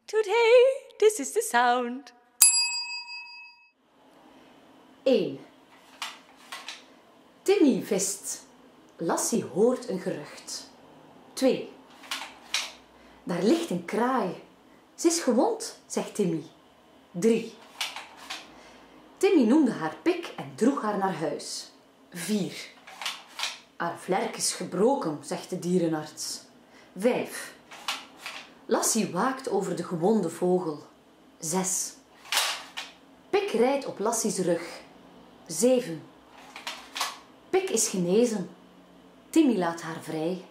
Today, this is the sound. 1. Timmy vist. Lassie hoort een gerucht. 2. Daar ligt een kraai. Ze is gewond, zegt Timmy. 3. Timmy noemde haar Pik en droeg haar naar huis. 4. Haar vlerk is gebroken, zegt de dierenarts. 5. Lassie waakt over de gewonde vogel. 6. Pik rijdt op Lassie's rug. 7. Pik is genezen. Timmy laat haar vrij.